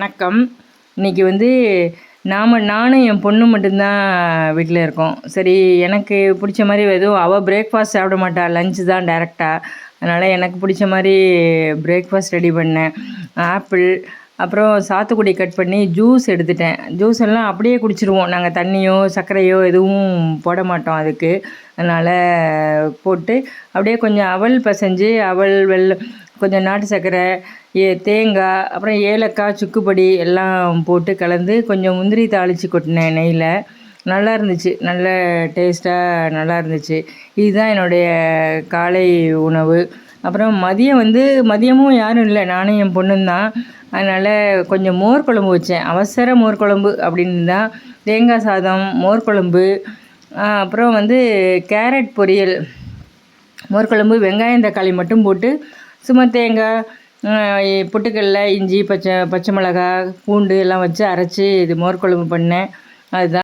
வணக்கம். இன்றைக்கி நானும் என் பொண்ணு மட்டும்தான் வீட்டில் இருக்கோம். சரி, எனக்கு பிடிச்ச மாதிரி எதுவும் அவள் பிரேக்ஃபாஸ்ட் சாப்பிட மாட்டா, லஞ்சு தான் டேரெக்டாக. அதனால் எனக்கு பிடிச்ச மாதிரி பிரேக்ஃபாஸ்ட் ரெடி பண்ணேன். ஆப்பிள், அப்புறம் சாத்துக்குடி கட் பண்ணி ஜூஸ் எடுத்துட்டேன். ஜூஸ் எல்லாம் அப்படியே குடிச்சிடுவோம். நாங்கள் தண்ணியோ சர்க்கரையோ எதுவும் போட மாட்டோம் அதுக்கு. அதனால் போட்டு அப்படியே கொஞ்சம் அவல் பிசைஞ்சு, அவல் கொஞ்சம் நாட்டு சர்க்கரை, தேங்காய், அப்புறம் ஏலக்காய், சுக்குப்பொடி எல்லாம் போட்டு கலந்து கொஞ்சம் முந்திரி தாளித்து கொட்டினேன் நெய்யில். நல்லா இருந்துச்சு, நல்ல டேஸ்ட்டாக நல்லா இருந்துச்சு. இதுதான் என்னுடைய காலை உணவு. அப்புறம் மதியமும் யாரும் இல்லை, நானும் என் பொண்ணும் தான். அதனால் கொஞ்சம் மோர் குழம்பு வச்சேன். அவசர மோர் குழம்பு அப்படின்னு தான். தேங்காய் சாதம், மோர் குழம்பு, அப்புறம் கேரட் பொரியல். மோர் குழம்பு வெங்காயம் தக்காளி மட்டும் போட்டு சும்மா தேங்காய், பொட்டுக்கடலை, இஞ்சி, பச்சை மிளகாய், பூண்டு எல்லாம் வச்சு அரைச்சி இது மோர் குழம்பு பண்ணேன். அதுதான்.